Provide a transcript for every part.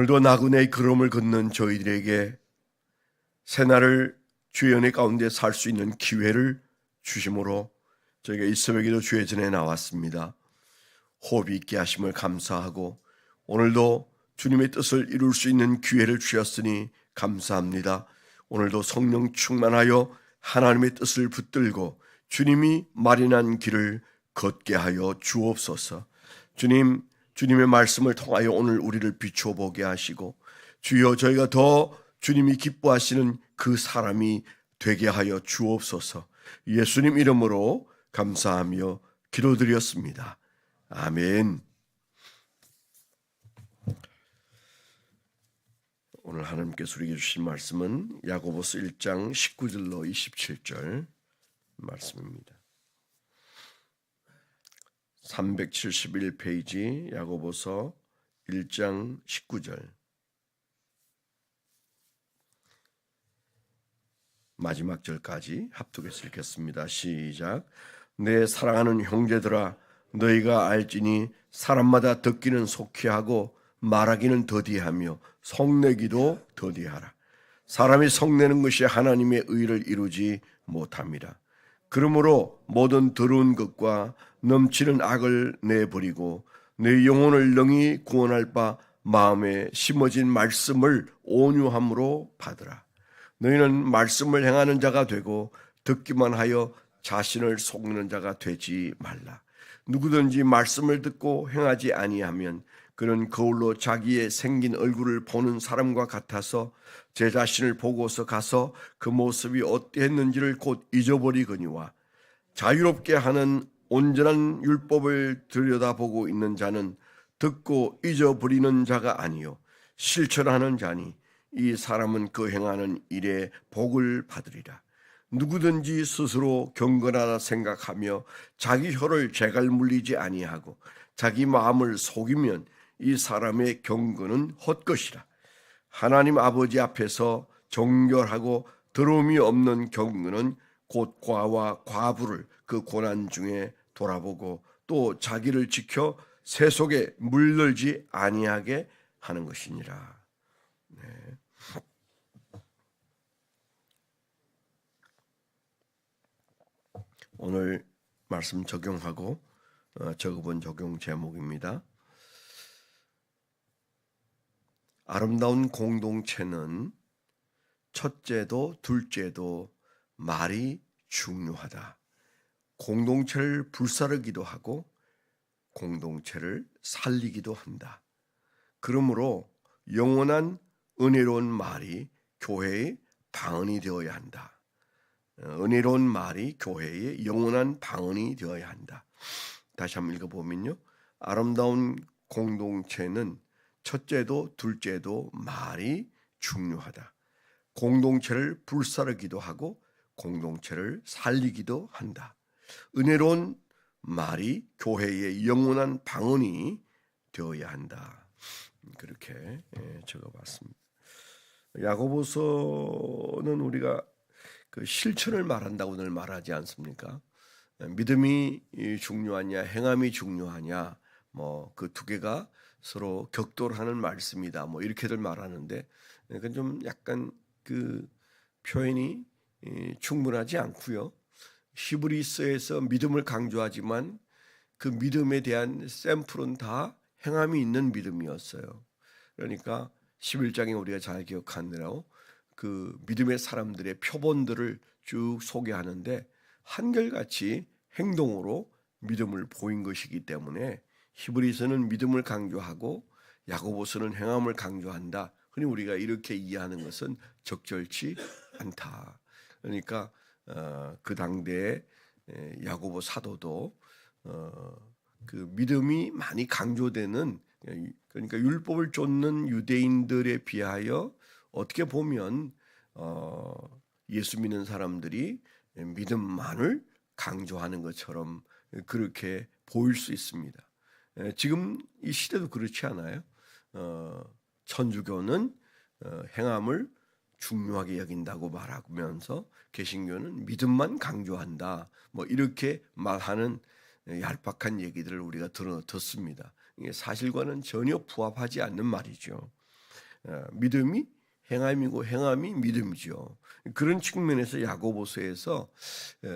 오늘도 나그네의 걸음을 걷는 저희들에게 새날을 주의 은혜 가운데 살 수 있는 기회를 주심으로 저희가 이 새벽에도 주의 전에 나왔습니다. 호흡이 있게 하심을 감사하고 오늘도 주님의 뜻을 이룰 수 있는 기회를 주셨으니 감사합니다. 오늘도 성령 충만하여 하나님의 뜻을 붙들고 주님이 마련한 길을 걷게 하여 주옵소서. 주님의 말씀을 통하여 오늘 우리를 비춰보게 하시고 주여 저희가 더 주님이 기뻐하시는 그 사람이 되게 하여 주옵소서. 예수님 이름으로 감사하며 기도드렸습니다. 아멘. 오늘 하나님께서 우리에게 주신 말씀은 야고보서 1장 19절로 27절 말씀입니다. 371페이지 야고보서 1장 19절 마지막 절까지 합독해서 읽겠습니다. 시작. 내 사랑하는 형제들아 너희가 알지니 사람마다 듣기는 속히 하고 말하기는 더디하며 성내기도 더디하라. 사람이 성내는 것이 하나님의 의를 이루지 못합니다. 그러므로 모든 더러운 것과 넘치는 악을 내버리고 내 영혼을 능히 구원할 바 마음에 심어진 말씀을 온유함으로 받으라. 너희는 말씀을 행하는 자가 되고 듣기만 하여 자신을 속이는 자가 되지 말라. 누구든지 말씀을 듣고 행하지 아니하면 그는 거울로 자기의 생긴 얼굴을 보는 사람과 같아서 제 자신을 보고서 가서 그 모습이 어떠했는지를 곧 잊어버리거니와 자유롭게 하는 온전한 율법을 들여다보고 있는 자는 듣고 잊어버리는 자가 아니요 실천하는 자니 이 사람은 그 행하는 일에 복을 받으리라. 누구든지 스스로 경건하다 생각하며 자기 혀를 재갈 물리지 아니하고 자기 마음을 속이면 이 사람의 경건은 헛것이라. 하나님 아버지 앞에서 정결하고 더러움이 없는 경건은 곧 과와 과부를 그 고난 중에 돌아보고 또 자기를 지켜 새 속에 물들지 아니하게 하는 것이니라. 네. 오늘 말씀 적용하고 적어본 적용 제목입니다. 아름다운 공동체는 첫째도 둘째도 말이 중요하다. 공동체를 불사르기도 하고 공동체를 살리기도 한다. 그러므로 영원한 은혜로운 말이 교회의 방언이 되어야 한다. 은혜로운 말이 교회의 영원한 방언이 되어야 한다. 다시 한번 읽어보면요. 아름다운 공동체는 첫째도 둘째도 말이 중요하다. 공동체를 불사르기도 하고 공동체를 살리기도 한다. 은혜로운 말이 교회의 영원한 방언이 되어야 한다. 그렇게 적어봤습니다. 야고보서는 우리가 그 실천을 말한다고 늘 말하지 않습니까? 믿음이 중요하냐, 행함이 중요하냐, 그 두 개가 서로 격돌하는 말씀이다. 이렇게들 말하는데, 그건 좀 약간 그 표현이 충분하지 않고요. 히브리서에서 믿음을 강조하지만 그 믿음에 대한 샘플은 다 행함이 있는 믿음이었어요. 그러니까 11장에 우리가 잘 기억하느라고 그 믿음의 사람들의 표본들을 쭉 소개하는데 한결같이 행동으로 믿음을 보인 것이기 때문에 히브리서는 믿음을 강조하고 야고보서는 행함을 강조한다. 흔히 우리가 이렇게 이해하는 것은 적절치 않다. 그러니까 그 당대의 야고보 사도도 그 믿음이 많이 강조되는, 그러니까 율법을 쫓는 유대인들에 비하여 어떻게 보면 예수 믿는 사람들이 믿음만을 강조하는 것처럼 그렇게 보일 수 있습니다. 지금 이 시대도 그렇지 않아요? 천주교는 행함을 중요하게 여긴다고 말하면서 개신교는 믿음만 강조한다. 이렇게 말하는 얄팍한 얘기들을 우리가 듣습니다. 이게 사실과는 전혀 부합하지 않는 말이죠. 믿음이 행함이고 행함이 믿음이죠. 그런 측면에서 야고보서에서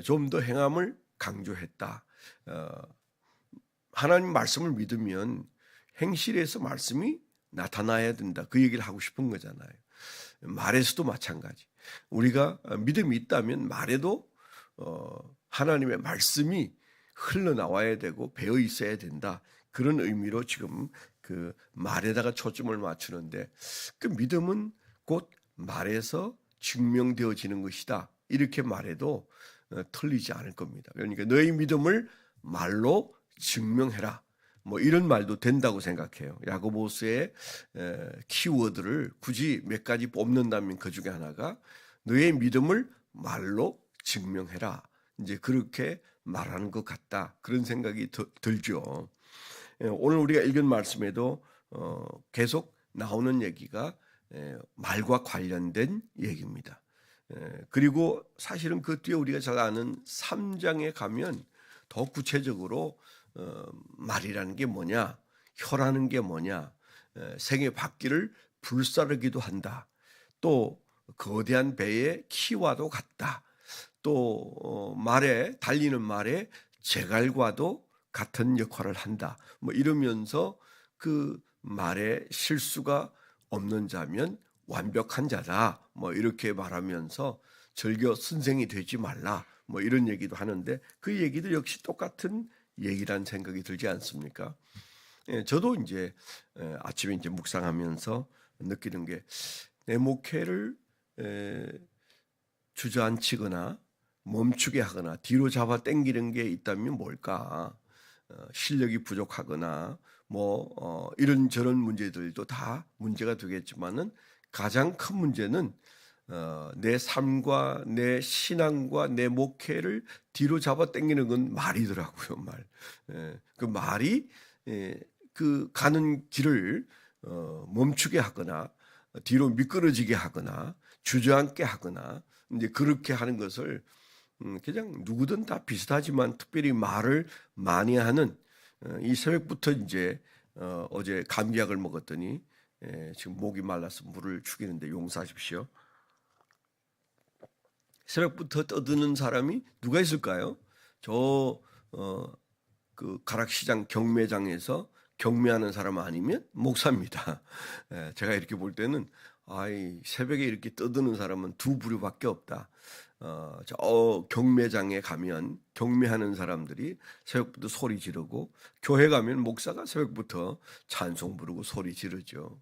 좀 더 행함을 강조했다. 하나님 말씀을 믿으면 행실에서 말씀이 나타나야 된다. 그 얘기를 하고 싶은 거잖아요. 말에서도 마찬가지. 우리가 믿음이 있다면 말에도 하나님의 말씀이 흘러나와야 되고 배어 있어야 된다. 그런 의미로 지금 그 말에다가 초점을 맞추는데, 그 믿음은 곧 말에서 증명되어지는 것이다. 이렇게 말해도 틀리지 않을 겁니다. 그러니까 너희 믿음을 말로 증명해라. 뭐 이런 말도 된다고 생각해요. 야고보서의 키워드를 굳이 몇 가지 뽑는다면 그 중에 하나가 너의 믿음을 말로 증명해라. 이제 그렇게 말하는 것 같다. 그런 생각이 들죠. 오늘 우리가 읽은 말씀에도 계속 나오는 얘기가 말과 관련된 얘기입니다. 그리고 사실은 그 뒤에 우리가 잘 아는 3장에 가면 더 구체적으로 말이라는 게 뭐냐, 혀라는 게 뭐냐, 생의 바퀴를 불사르기도 한다. 또 거대한 배의 키와도 같다. 또 말에 달리는 말에 제갈과도 같은 역할을 한다. 뭐 이러면서 그 말에 실수가 없는 자면 완벽한 자다. 뭐 이렇게 말하면서 절겨 선생이 되지 말라. 뭐 이런 얘기도 하는데 그 얘기도 역시 똑같은 얘기란 생각이 들지 않습니까? 저도 이제 아침에 이제 묵상하면서 느끼는 게 내 목회를 주저앉히거나 멈추게 하거나 뒤로 잡아 당기는 게 있다면 뭘까? 실력이 부족하거나 뭐 이런저런 문제들도 다 문제가 되겠지만은 가장 큰 문제는 내 삶과 내 신앙과 내 목회를 뒤로 잡아 당기는 건 말이더라고요. 말. 그 말이 그 가는 길을 멈추게 하거나 뒤로 미끄러지게 하거나 주저앉게 하거나 이제 그렇게 하는 것을 그냥 누구든 다 비슷하지만 특별히 말을 많이 하는 이 새벽부터 이제 어제 감기약을 먹었더니 지금 목이 말라서 물을 죽이는데 용서하십시오. 새벽부터 떠드는 사람이 누가 있을까요? 그 가락시장 경매장에서 경매하는 사람 아니면 목사입니다. 제가 이렇게 볼 때는 새벽에 이렇게 떠드는 사람은 두 부류밖에 없다. 경매장에 가면 경매하는 사람들이 새벽부터 소리 지르고, 교회 가면 목사가 새벽부터 찬송 부르고 소리 지르죠.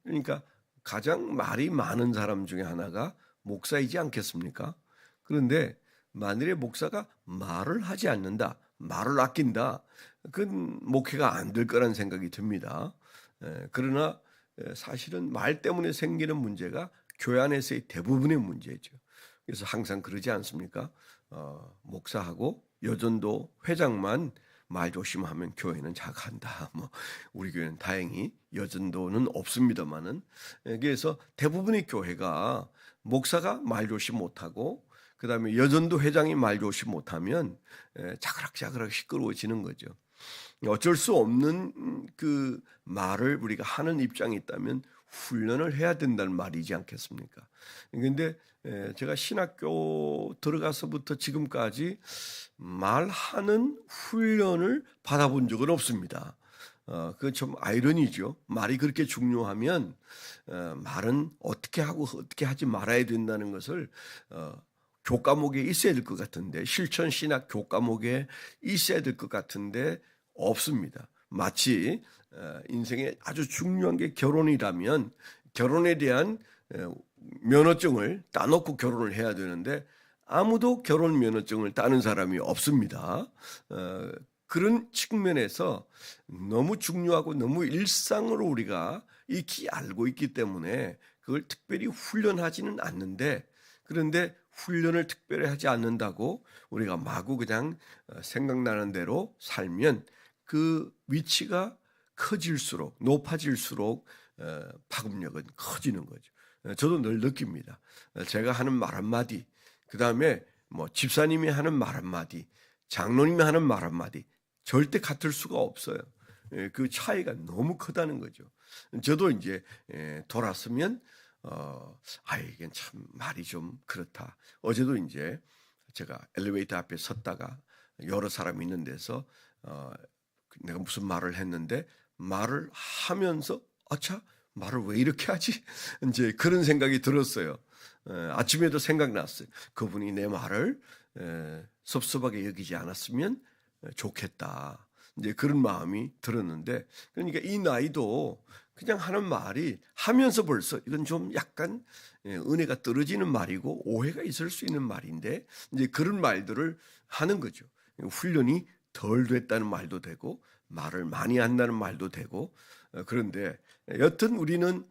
그러니까 가장 말이 많은 사람 중에 하나가 목사이지 않겠습니까? 그런데 만일에 목사가 말을 하지 않는다, 말을 아낀다, 그건 목회가 안 될 거란 생각이 듭니다. 그러나 사실은 말 때문에 생기는 문제가 교회 안에서의 대부분의 문제죠. 그래서 항상 그러지 않습니까? 목사하고 여전도 회장만 말 조심하면 교회는 작아한다. 뭐 우리 교회는 다행히 여전도는 없습니다만은, 그래서 대부분의 교회가 목사가 말 조심 못하고 그 다음에 여전도 회장이 말 조심 못하면 자그락자그락 시끄러워지는 거죠. 어쩔 수 없는 그 말을 우리가 하는 입장이 있다면 훈련을 해야 된다는 말이지 않겠습니까? 그런데 제가 신학교 들어가서부터 지금까지 말하는 훈련을 받아본 적은 없습니다. 그건 좀 아이러니죠. 말이 그렇게 중요하면 말은 어떻게 하고 어떻게 하지 말아야 된다는 것을 교과목에 있어야 될 것 같은데, 실천 신학 교과목에 있어야 될 것 같은데 없습니다. 마치 인생에 아주 중요한 게 결혼이라면 결혼에 대한 면허증을 따놓고 결혼을 해야 되는데 아무도 결혼 면허증을 따는 사람이 없습니다. 그런 측면에서 너무 중요하고 너무 일상으로 우리가 익히 알고 있기 때문에 그걸 특별히 훈련하지는 않는데, 그런데 훈련을 특별히 하지 않는다고 우리가 마구 그냥 생각나는 대로 살면 그 위치가 커질수록, 높아질수록 파급력은 커지는 거죠. 저도 늘 느낍니다. 제가 하는 말 한마디, 그 다음에 뭐 집사님이 하는 말 한마디, 장로님이 하는 말 한마디 절대 같을 수가 없어요. 그 차이가 너무 크다는 거죠. 저도 이제 돌았으면 이게 참 말이 좀 그렇다. 어제도 이제 제가 엘리베이터 앞에 섰다가 여러 사람이 있는 데서 내가 무슨 말을 했는데 말을 하면서 아차 말을 왜 이렇게 하지? 이제 그런 생각이 들었어요. 아침에도 생각났어요. 그분이 내 말을 섭섭하게 여기지 않았으면 좋겠다. 이제 그런 마음이 들었는데, 그러니까 이 나이도 그냥 하는 말이 하면서 벌써 이건 좀 약간 은혜가 떨어지는 말이고 오해가 있을 수 있는 말인데, 이제 그런 말들을 하는 거죠. 훈련이 덜 됐다는 말도 되고 말을 많이 한다는 말도 되고. 그런데 여튼 우리는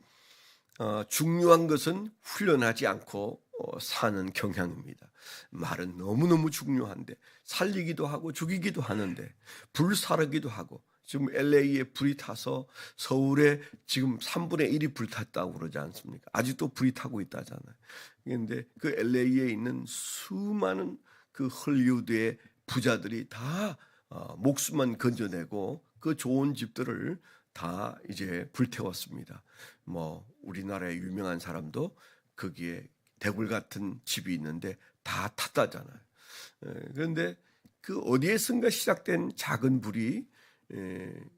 중요한 것은 훈련하지 않고 사는 경향입니다. 말은 너무너무 중요한데 살리기도 하고 죽이기도 하는데 불사르기도 하고, 지금 LA에 불이 타서 서울에 지금 3분의 1이 불탔다고 그러지 않습니까? 아직도 불이 타고 있다잖아요. 그런데 그 LA에 있는 수많은 그 헐리우드의 부자들이 다 목숨만 건져내고 그 좋은 집들을 다 이제 불태웠습니다. 뭐 우리나라의 유명한 사람도 거기에 대굴 같은 집이 있는데 다 탔다잖아요. 그런데 그 어디에선가 시작된 작은 불이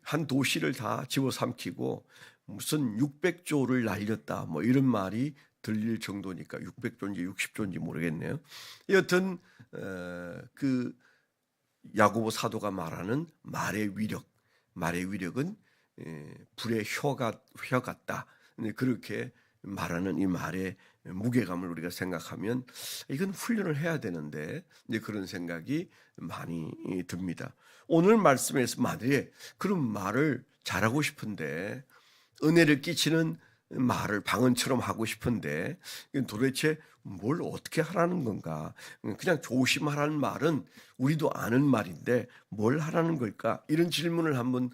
한 도시를 다 집어삼키고 무슨 600조를 날렸다 뭐 이런 말이 들릴 정도니까 600조인지 60조인지 모르겠네요. 여튼 그 야고보 사도가 말하는 말의 위력은 불의 혀 같다. 그렇게 말하는 이 말의 무게감을 우리가 생각하면 이건 훈련을 해야 되는데 이제 그런 생각이 많이 듭니다. 오늘 말씀에서 만약에 그런 말을 잘하고 싶은데 은혜를 끼치는 말을 방언처럼 하고 싶은데 도대체 뭘 어떻게 하라는 건가? 그냥 조심하라는 말은 우리도 아는 말인데 뭘 하라는 걸까? 이런 질문을 한번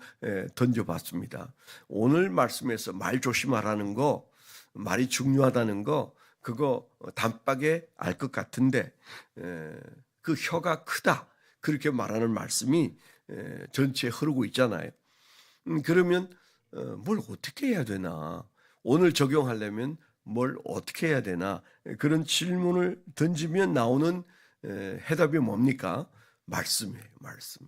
던져봤습니다. 오늘 말씀에서 말 조심하라는 거, 말이 중요하다는 거, 그거 단박에 알 것 같은데 그 혀가 크다 그렇게 말하는 말씀이 전체에 흐르고 있잖아요. 그러면 뭘 어떻게 해야 되나? 오늘 적용하려면 뭘 어떻게 해야 되나? 그런 질문을 던지면 나오는 해답이 뭡니까? 말씀이에요, 말씀.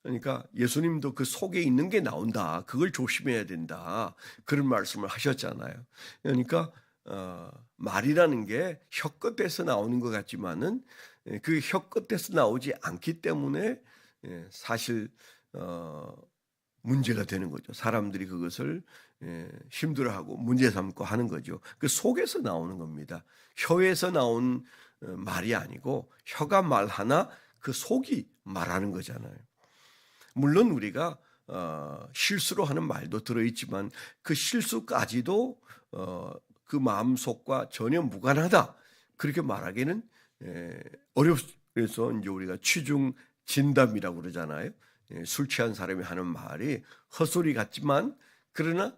그러니까 예수님도 그 속에 있는 게 나온다. 그걸 조심해야 된다. 그런 말씀을 하셨잖아요. 그러니까 말이라는 게 혀끝에서 나오는 것 같지만은 그 혀끝에서 나오지 않기 때문에 사실 문제가 되는 거죠. 사람들이 그것을 힘들어하고 문제 삼고 하는 거죠. 그 속에서 나오는 겁니다. 혀에서 나온 말이 아니고 혀가 말하나 그 속이 말하는 거잖아요. 물론 우리가 실수로 하는 말도 들어있지만 그 실수까지도 그 마음속과 전혀 무관하다 그렇게 말하기는 어렵습니다. 그래서 이제 우리가 취중 진담이라고 그러잖아요. 술 취한 사람이 하는 말이 헛소리 같지만 그러나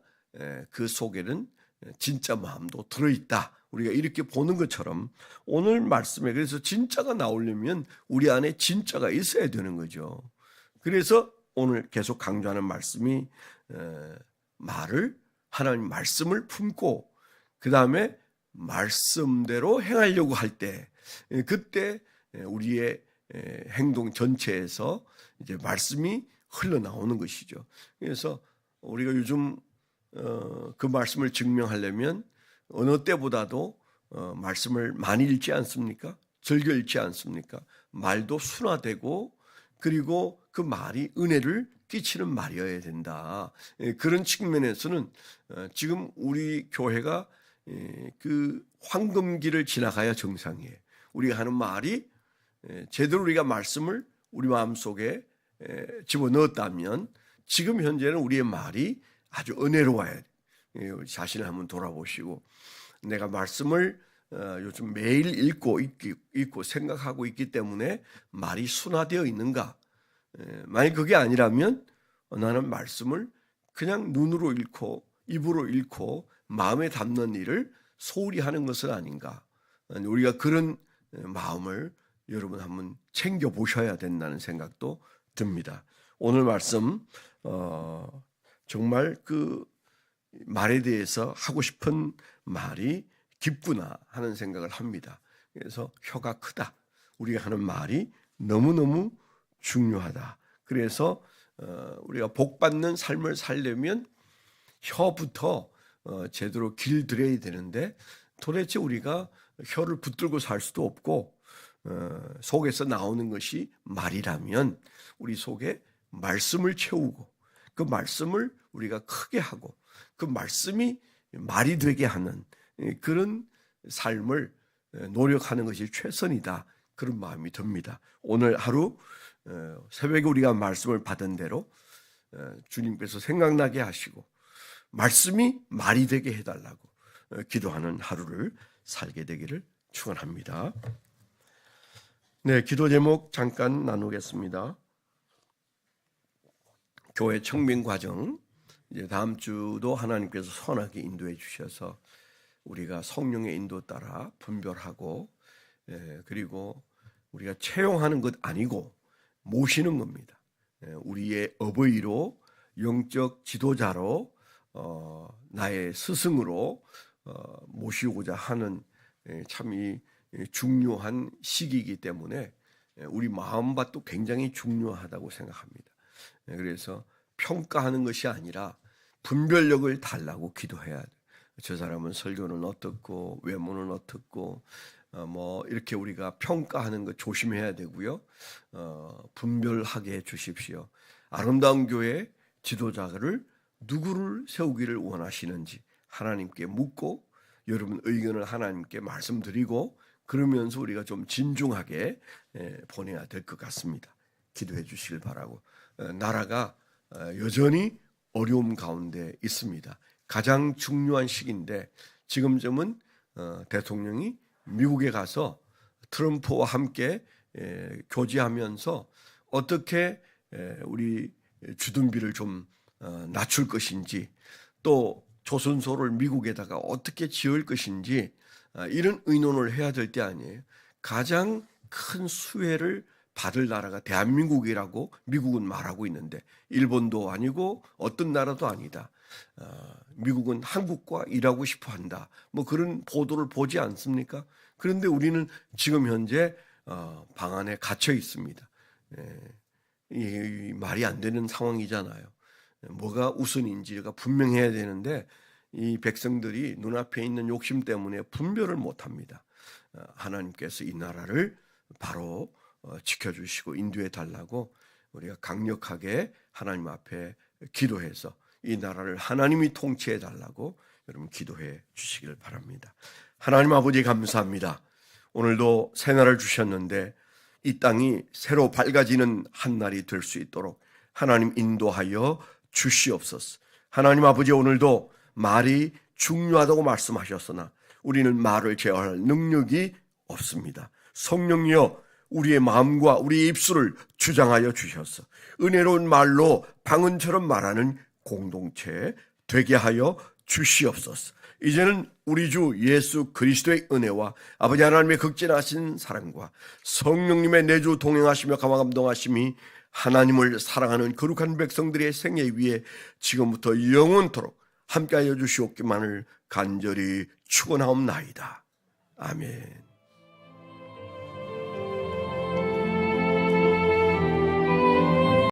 그 속에는 진짜 마음도 들어있다. 우리가 이렇게 보는 것처럼 오늘 말씀에 그래서 진짜가 나오려면 우리 안에 진짜가 있어야 되는 거죠. 그래서 오늘 계속 강조하는 말씀이 하나님 말씀을 품고 그 다음에 말씀대로 행하려고 할 때 그때 우리의 행동 전체에서 이제 말씀이 흘러나오는 것이죠. 그래서 우리가 요즘 그 말씀을 증명하려면 어느 때보다도 말씀을 많이 읽지 않습니까? 즐겨 읽지 않습니까? 말도 순화되고 그리고 그 말이 은혜를 끼치는 말이어야 된다. 그런 측면에서는 지금 우리 교회가 그 황금기를 지나가야 정상이에요. 우리가 하는 말이 제대로 우리가 말씀을 우리 마음속에 집어넣었다면 지금 현재는 우리의 말이 아주 은혜로워야 돼요. 자신을 한번 돌아보시고 내가 말씀을 요즘 매일 읽고 생각하고 있기 때문에 말이 순화되어 있는가? 만약 그게 아니라면 나는 말씀을 그냥 눈으로 읽고 입으로 읽고 마음에 담는 일을 소홀히 하는 것은 아닌가? 우리가 그런 마음을 여러분 한번 챙겨보셔야 된다는 생각도 듭니다. 오늘 말씀 정말 그 말에 대해서 하고 싶은 말이 깊구나 하는 생각을 합니다. 그래서 혀가 크다. 우리가 하는 말이 너무너무 중요하다. 그래서 우리가 복받는 삶을 살려면 혀부터 제대로 길들여야 되는데 도대체 우리가 혀를 붙들고 살 수도 없고 속에서 나오는 것이 말이라면 우리 속에 말씀을 채우고 그 말씀을 우리가 크게 하고 그 말씀이 말이 되게 하는 그런 삶을 노력하는 것이 최선이다. 그런 마음이 듭니다. 오늘 하루 새벽에 우리가 말씀을 받은 대로 주님께서 생각나게 하시고 말씀이 말이 되게 해달라고 기도하는 하루를 살게 되기를 축원합니다. 네, 기도 제목 잠깐 나누겠습니다. 교회 청빙 과정, 이제 다음 주도 하나님께서 선하게 인도해 주셔서 우리가 성령의 인도 따라 분별하고 그리고 우리가 채용하는 것 아니고 모시는 겁니다. 우리의 어버이로 영적 지도자로 나의 스승으로 모시고자 하는 참 이 중요한 시기이기 때문에 우리 마음밭도 굉장히 중요하다고 생각합니다. 그래서 평가하는 것이 아니라 분별력을 달라고 기도해야 돼요. 저 사람은 설교는 어떻고 외모는 어떻고 뭐 이렇게 우리가 평가하는 것 조심해야 되고요. 분별하게 해 주십시오. 아름다운 교회 지도자를 누구를 세우기를 원하시는지 하나님께 묻고 여러분 의견을 하나님께 말씀드리고 그러면서 우리가 좀 진중하게 보내야 될 것 같습니다. 기도해 주시길 바라고. 나라가 여전히 어려움 가운데 있습니다. 가장 중요한 시기인데 지금쯤은 대통령이 미국에 가서 트럼프와 함께 교제하면서 어떻게 우리 주둔비를 좀 낮출 것인지 또 조선소를 미국에다가 어떻게 지을 것인지 이런 의논을 해야 될 때 아니에요. 가장 큰 수혜를 받을 나라가 대한민국이라고 미국은 말하고 있는데 일본도 아니고 어떤 나라도 아니다. 미국은 한국과 일하고 싶어 한다. 뭐 그런 보도를 보지 않습니까? 그런데 우리는 지금 현재 방 안에 갇혀 있습니다. 이 말이 안 되는 상황이잖아요. 뭐가 우선인지가 분명해야 되는데 이 백성들이 눈앞에 있는 욕심 때문에 분별을 못합니다. 하나님께서 이 나라를 바로 지켜주시고 인도해 달라고 우리가 강력하게 하나님 앞에 기도해서 이 나라를 하나님이 통치해 달라고 여러분 기도해 주시길 바랍니다. 하나님 아버지 감사합니다. 오늘도 새날을 주셨는데 이 땅이 새로 밝아지는 한날이 될 수 있도록 하나님 인도하여 주시옵소서. 하나님 아버지 오늘도 말이 중요하다고 말씀하셨으나 우리는 말을 제어할 능력이 없습니다. 성령이여 우리의 마음과 우리의 입술을 주장하여 주셔서 은혜로운 말로 방언처럼 말하는 공동체 되게 하여 주시옵소서. 이제는 우리 주 예수 그리스도의 은혜와 아버지 하나님의 극진하신 사랑과 성령님의 내주 동행하시며 감화감동하심이 하나님을 사랑하는 거룩한 백성들의 생애 위에 지금부터 영원토록 함께하여 주시옵기만을 간절히 축원하옵나이다. 아멘.